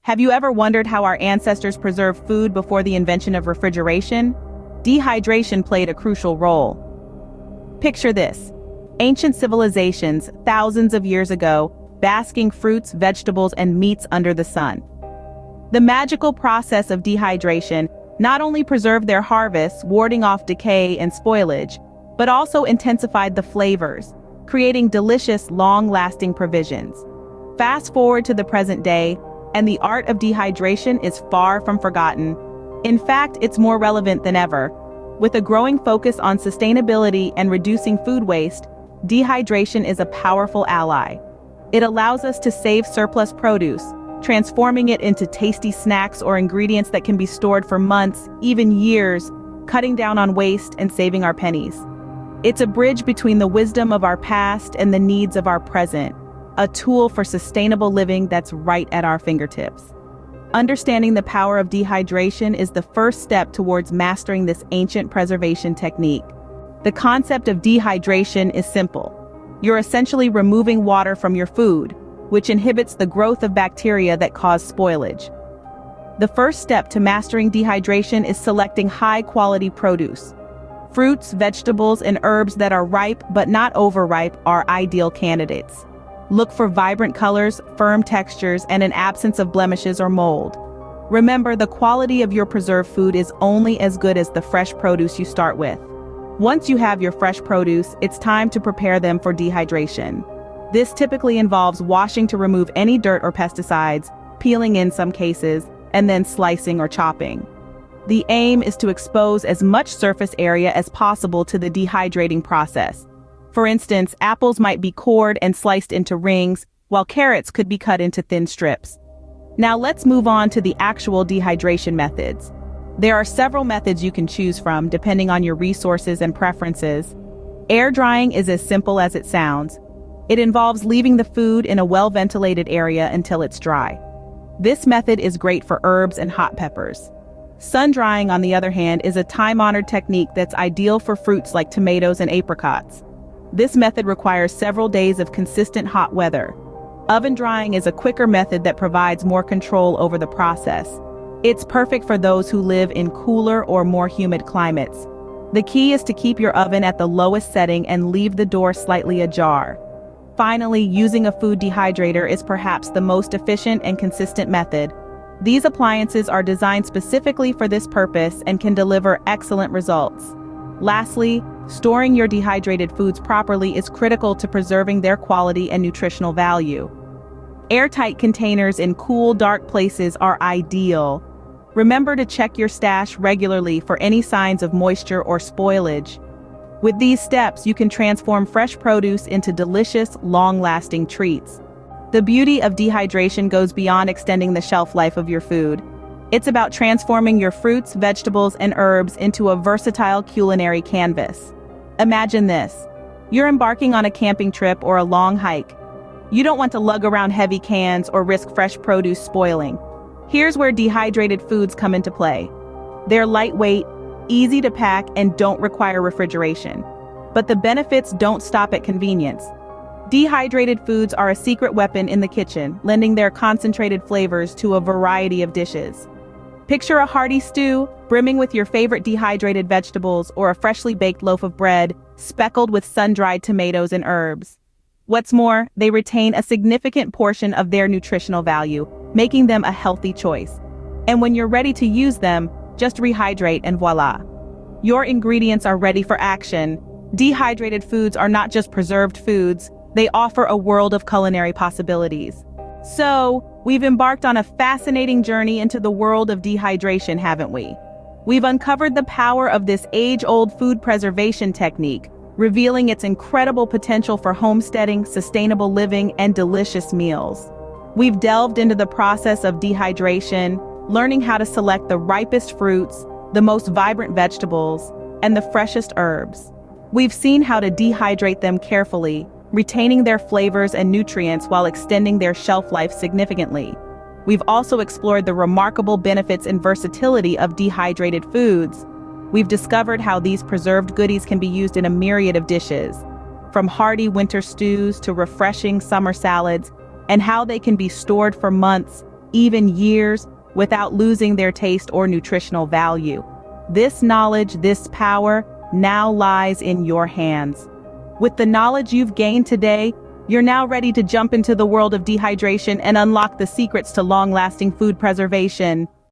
Have you ever wondered how our ancestors preserved food before the invention of refrigeration? Dehydration played a crucial role. Picture this: ancient civilizations, thousands of years ago, basking fruits, vegetables, and meats under the sun. The magical process of dehydration not only preserved their harvests, warding off decay and spoilage, but also intensified the flavors, creating delicious, long-lasting provisions. Fast forward to the present day, and the art of dehydration is far from forgotten. In fact, it's more relevant than ever. With a growing focus on sustainability and reducing food waste, dehydration is a powerful ally. It allows us to save surplus produce, transforming it into tasty snacks or ingredients that can be stored for months, even years, cutting down on waste and saving our pennies. It's a bridge between the wisdom of our past and the needs of our present, a tool for sustainable living that's right at our fingertips. Understanding the power of dehydration is the first step towards mastering this ancient preservation technique. The concept of dehydration is simple. You're essentially removing water from your food, which inhibits the growth of bacteria that cause spoilage. The first step to mastering dehydration is selecting high-quality produce. Fruits, vegetables, and herbs that are ripe but not overripe are ideal candidates. Look for vibrant colors, firm textures, and an absence of blemishes or mold. Remember, the quality of your preserved food is only as good as the fresh produce you start with. Once you have your fresh produce, it's time to prepare them for dehydration. This typically involves washing to remove any dirt or pesticides, peeling in some cases, and then slicing or chopping. The aim is to expose as much surface area as possible to the dehydrating process. For instance, apples might be cored and sliced into rings, while carrots could be cut into thin strips. Now let's move on to the actual dehydration methods. There are several methods you can choose from depending on your resources and preferences. Air drying is as simple as it sounds. It involves leaving the food in a well-ventilated area until it's dry. This method is great for herbs and hot peppers. Sun drying, on the other hand, is a time-honored technique that's ideal for fruits like tomatoes and apricots. This method requires several days of consistent hot weather. Oven drying is a quicker method that provides more control over the process. It's perfect for those who live in cooler or more humid climates. The key is to keep your oven at the lowest setting and leave the door slightly ajar. Finally, using a food dehydrator is perhaps the most efficient and consistent method. These appliances are designed specifically for this purpose and can deliver excellent results. Lastly, storing your dehydrated foods properly is critical to preserving their quality and nutritional value. Airtight containers in cool, dark places are ideal. Remember to check your stash regularly for any signs of moisture or spoilage. With these steps, you can transform fresh produce into delicious, long-lasting treats. The beauty of dehydration goes beyond extending the shelf life of your food. It's about transforming your fruits, vegetables, and herbs into a versatile culinary canvas. Imagine this. You're embarking on a camping trip or a long hike. You don't want to lug around heavy cans or risk fresh produce spoiling. Here's where dehydrated foods come into play. They're lightweight, easy to pack, and don't require refrigeration. But the benefits don't stop at convenience. Dehydrated foods are a secret weapon in the kitchen, lending their concentrated flavors to a variety of dishes. Picture a hearty stew, brimming with your favorite dehydrated vegetables, or a freshly baked loaf of bread, speckled with sun-dried tomatoes and herbs. What's more, they retain a significant portion of their nutritional value, making them a healthy choice. And when you're ready to use them, just rehydrate and voila. Your ingredients are ready for action. Dehydrated foods are not just preserved foods, they offer a world of culinary possibilities. So, we've embarked on a fascinating journey into the world of dehydration, haven't we? We've uncovered the power of this age-old food preservation technique, revealing its incredible potential for homesteading, sustainable living, and delicious meals. We've delved into the process of dehydration, learning how to select the ripest fruits, the most vibrant vegetables, and the freshest herbs. We've seen how to dehydrate them carefully, retaining their flavors and nutrients while extending their shelf life significantly. We've also explored the remarkable benefits and versatility of dehydrated foods. We've discovered how these preserved goodies can be used in a myriad of dishes, from hearty winter stews to refreshing summer salads, and how they can be stored for months, even years, without losing their taste or nutritional value. This knowledge, this power, now lies in your hands. With the knowledge you've gained today, you're now ready to jump into the world of dehydration and unlock the secrets to long-lasting food preservation.